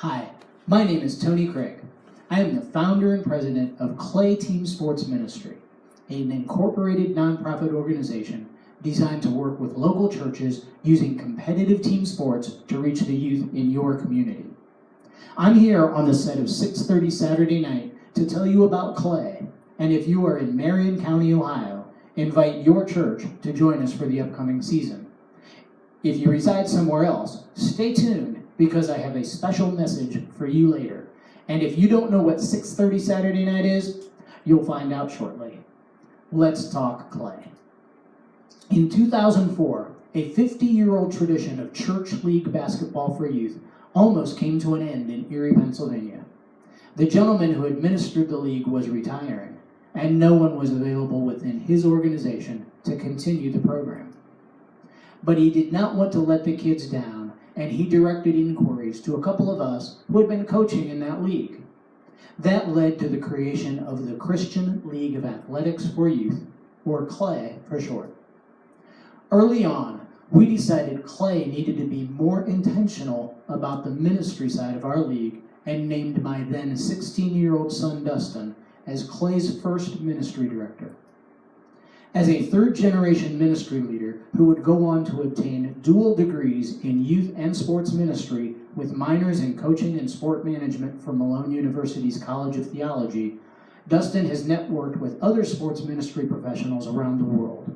Hi, my name is Tony Craig. I am the founder and president of Clay Team Sports Ministry, an incorporated nonprofit organization designed to work with local churches using competitive team sports to reach the youth in your community. I'm here on the set of 6:30 Saturday night to tell you about Clay, and if you are in Marion County, Ohio, invite your church to join us for the upcoming season. If you reside somewhere else, stay tuned because I have a special message for you later. And if you don't know what 6:30 Saturday night is, you'll find out shortly. Let's talk Clay. In 2004, a 50-year-old tradition of church league basketball for youth almost came to an end in Erie, Pennsylvania. The gentleman who administered the league was retiring, and no one was available within his organization to continue the program. But he did not want to let the kids down, and he directed inquiries to a couple of us who had been coaching in that league. That led to the creation of the Christian League of Athletics for Youth, or CLAY for short. Early on, we decided Clay needed to be more intentional about the ministry side of our league and named my then 16-year-old son Dustin as Clay's first ministry director. As a third-generation ministry leader who would go on to obtain dual degrees in youth and sports ministry with minors in coaching and sport management from Malone University's College of Theology, Dustin has networked with other sports ministry professionals around the world,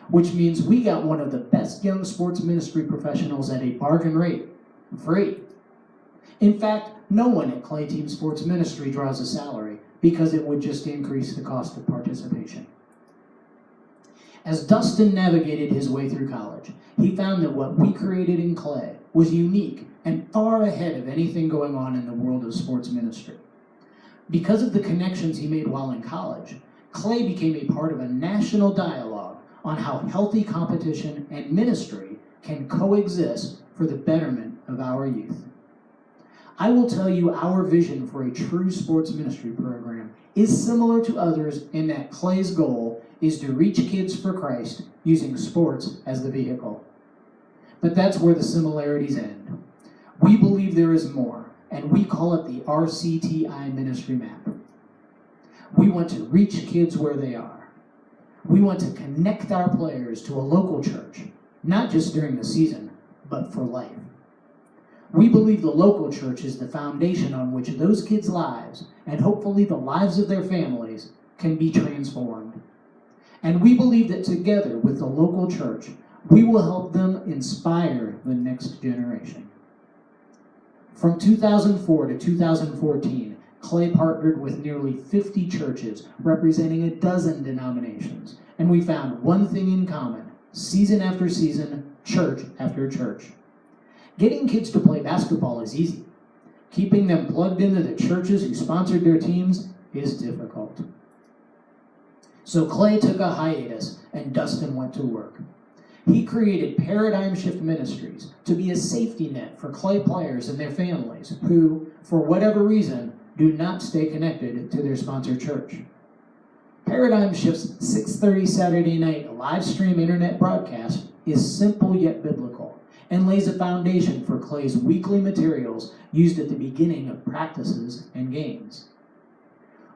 which means we got one of the best young sports ministry professionals at a bargain rate, free. In fact, no one at Clay Team Sports Ministry draws a salary because it would just increase the cost of participation. As Dustin navigated his way through college, he found that what we created in Clay was unique and far ahead of anything going on in the world of sports ministry. Because of the connections he made while in college, Clay became a part of a national dialogue on how healthy competition and ministry can coexist for the betterment of our youth. I will tell you our vision for a true sports ministry program is similar to others in that Clay's goal is to reach kids for Christ using sports as the vehicle. But that's where the similarities end. We believe there is more, and we call it the RCTI Ministry Map. We want to reach kids where they are. We want to connect our players to a local church, not just during the season, but for life. We believe the local church is the foundation on which those kids' lives, and hopefully the lives of their families, can be transformed. And we believe that together with the local church, we will help them inspire the next generation. From 2004 to 2014, Clay partnered with nearly 50 churches representing a dozen denominations, and we found one thing in common: season after season, church after church. Getting kids to play basketball is easy. Keeping them plugged into the churches who sponsored their teams is difficult. So Clay took a hiatus and Dustin went to work. He created Paradigm Shift Ministries to be a safety net for Clay players and their families who, for whatever reason, do not stay connected to their sponsored church. Paradigm Shift's 6:30 Saturday night live stream internet broadcast is simple yet biblical and lays a foundation for Clay's weekly materials used at the beginning of practices and games.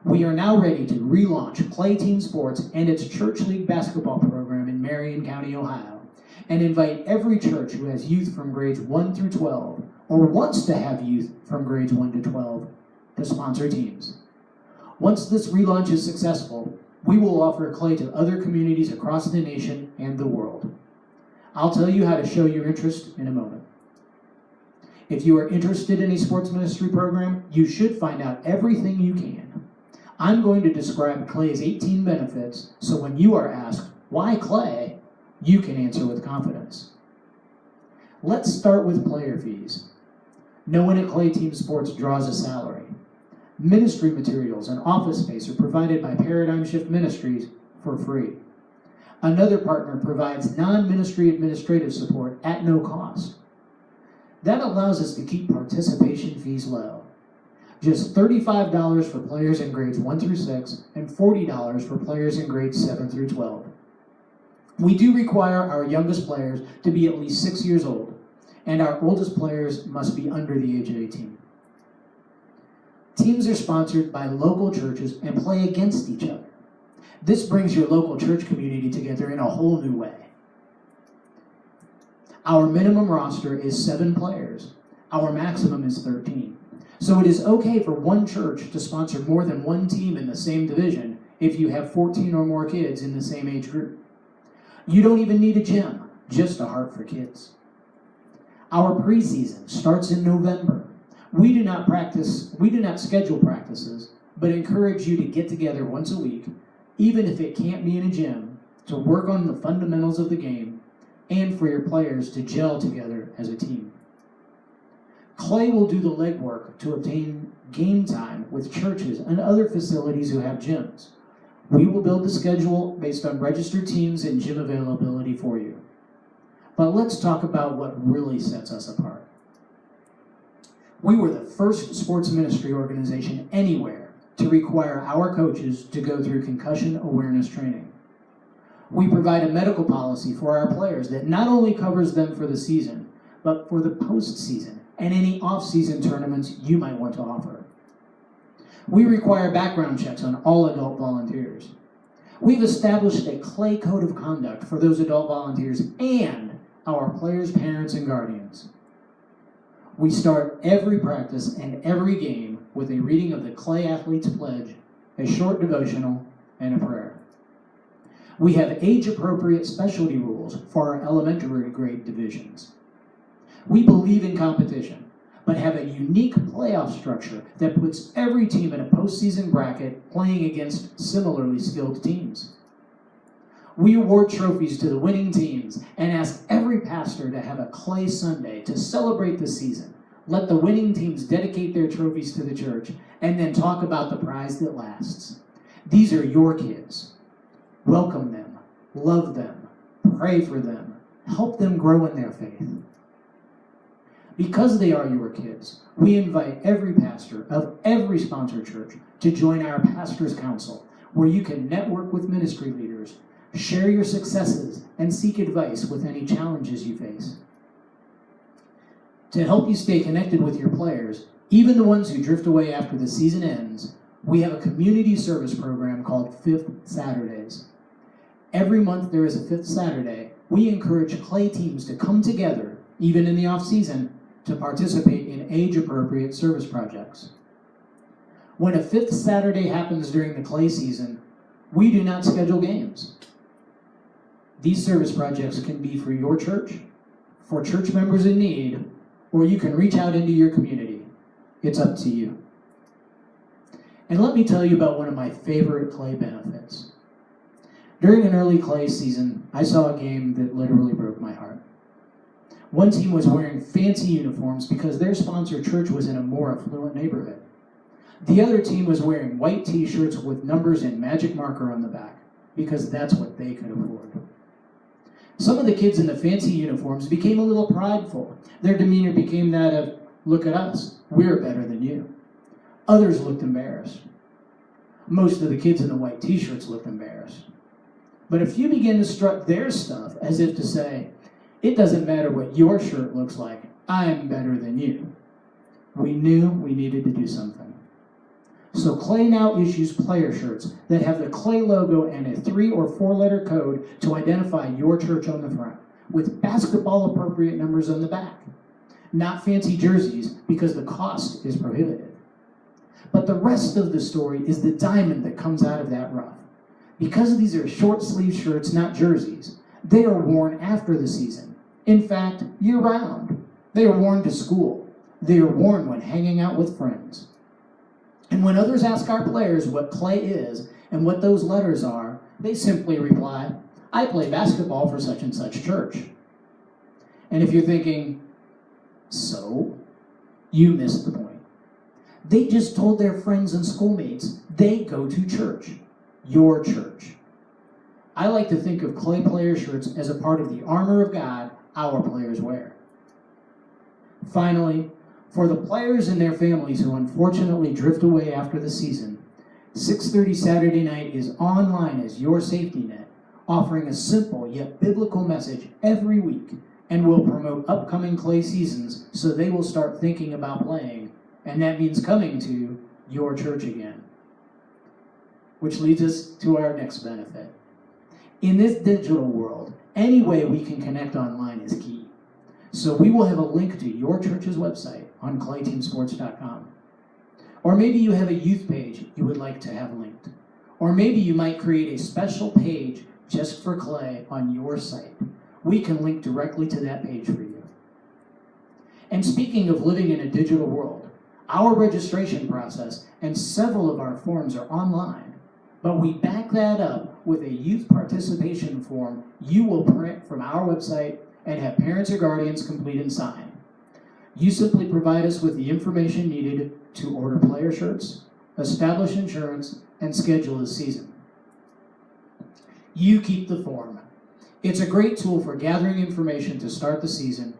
We are now ready to relaunch Clay Team Sports and its Church League basketball program in Marion County, Ohio, and invite every church who has youth from grades 1 through 12, or wants to have youth from grades 1 to 12, to sponsor teams. Once this relaunch is successful, we will offer Clay to other communities across the nation and the world. I'll tell you how to show your interest in a moment. If you are interested in a sports ministry program, you should find out everything you can. I'm going to describe Clay's 18 benefits, so when you are asked, why Clay, you can answer with confidence. Let's start with player fees. No one at Clay Team Sports draws a salary. Ministry materials and office space are provided by Paradigm Shift Ministries for free. Another partner provides non-ministry administrative support at no cost. That allows us to keep participation fees low. Just $35 for players in grades 1 through 6 and $40 for players in grades 7 through 12. We do require our youngest players to be at least 6 years old, and our oldest players must be under the age of 18. Teams are sponsored by local churches and play against each other. This brings your local church community together in a whole new way. Our minimum roster is 7 players. Our maximum is 13. So it is okay for one church to sponsor more than one team in the same division if you have 14 or more kids in the same age group. You don't even need a gym, just a heart for kids. Our preseason starts in November. We do not schedule practices, but encourage you to get together once a week, even if it can't be in a gym, to work on the fundamentals of the game and for your players to gel together as a team. Clay will do the legwork to obtain game time with churches and other facilities who have gyms. We will build the schedule based on registered teams and gym availability for you. But let's talk about what really sets us apart. We were the first sports ministry organization anywhere to require our coaches to go through concussion awareness training. We provide a medical policy for our players that not only covers them for the season, but for the postseason and any off-season tournaments you might want to offer. We require background checks on all adult volunteers. We've established a Clay Code of Conduct for those adult volunteers and our players' parents and guardians. We start every practice and every game with a reading of the Clay Athletes Pledge, a short devotional, and a prayer. We have age-appropriate specialty rules for our elementary grade divisions. We believe in competition, but have a unique playoff structure that puts every team in a postseason bracket playing against similarly skilled teams. We award trophies to the winning teams and ask every pastor to have a Clay Sunday to celebrate the season. Let the winning teams dedicate their trophies to the church and then talk about the prize that lasts. These are your kids. Welcome them, love them, pray for them, help them grow in their faith. Because they are your kids, we invite every pastor of every sponsor church to join our Pastors' Council, where you can network with ministry leaders, share your successes, and seek advice with any challenges you face. To help you stay connected with your players, even the ones who drift away after the season ends, we have a community service program called Fifth Saturdays. Every month there is a Fifth Saturday. We encourage Clay teams to come together, even in the off-season, to participate in age-appropriate service projects. When a Fifth Saturday happens during the Clay season, we do not schedule games. These service projects can be for your church, for church members in need, or you can reach out into your community. It's up to you. And let me tell you about one of my favorite Clay benefits. During an early Clay season, I saw a game that literally broke my heart. One team was wearing fancy uniforms because their sponsor church was in a more affluent neighborhood. The other team was wearing white t-shirts with numbers and magic marker on the back because that's what they could afford. Some of the kids in the fancy uniforms became a little prideful. Their demeanor became that of, look at us, we're better than you. Others looked embarrassed. Most of the kids in the white t-shirts looked embarrassed. But a few began to strut their stuff as if to say, it doesn't matter what your shirt looks like, I'm better than you. We knew we needed to do something. So Clay now issues player shirts that have the Clay logo and a 3 or 4 letter code to identify your church on the front, with basketball appropriate numbers on the back. Not fancy jerseys because the cost is prohibitive. But the rest of the story is the diamond that comes out of that rough. Because these are short sleeve shirts, not jerseys, they are worn after the season. In fact, year-round. They are worn to school. They are worn when hanging out with friends. And when others ask our players what Clay is and what those letters are, they simply reply, I play basketball for such and such church. And if you're thinking, so? You missed the point. They just told their friends and schoolmates they go to church. Your church. I like to think of Clay player shirts as a part of the armor of God our players wear. Finally, for the players and their families who unfortunately drift away after the season, 6:30 Saturday night is online as your safety net, offering a simple yet biblical message every week, and will promote upcoming Clay seasons so they will start thinking about playing, and that means coming to your church again. Which leads us to our next benefit. In this digital world, any way we can connect online is key. So we will have a link to your church's website on clayteamsports.com. Or maybe you have a youth page you would like to have linked. Or maybe you might create a special page just for Clay on your site. We can link directly to that page for you. And speaking of living in a digital world, our registration process and several of our forms are online, but we back that up with a youth participation form you will print from our website and have parents or guardians complete and sign. You simply provide us with the information needed to order player shirts, establish insurance, and schedule the season. You keep the form. It's a great tool for gathering information to start the season,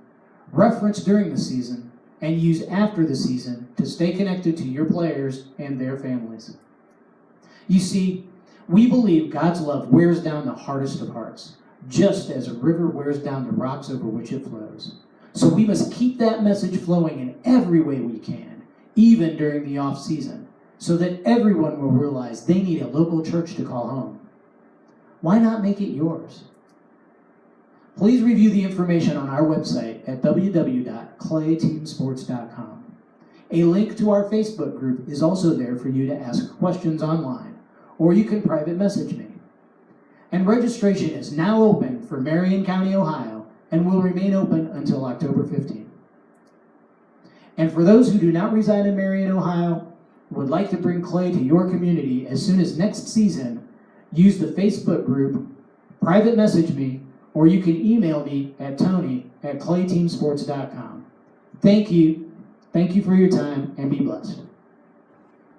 reference during the season, and use after the season to stay connected to your players and their families. You see, we believe God's love wears down the hardest of hearts, just as a river wears down the rocks over which it flows. So we must keep that message flowing in every way we can, even during the off season, so that everyone will realize they need a local church to call home. Why not make it yours? Please review the information on our website at www.clayteamsports.com. A link to our Facebook group is also there for you to ask questions online, or you can private message me. And registration is now open for Marion County, Ohio, and will remain open until October 15th. And for those who do not reside in Marion, Ohio, would like to bring Clay to your community as soon as next season, use the Facebook group, private message me, or you can email me at tony@clayteamsports.com. Thank you for your time, and be blessed.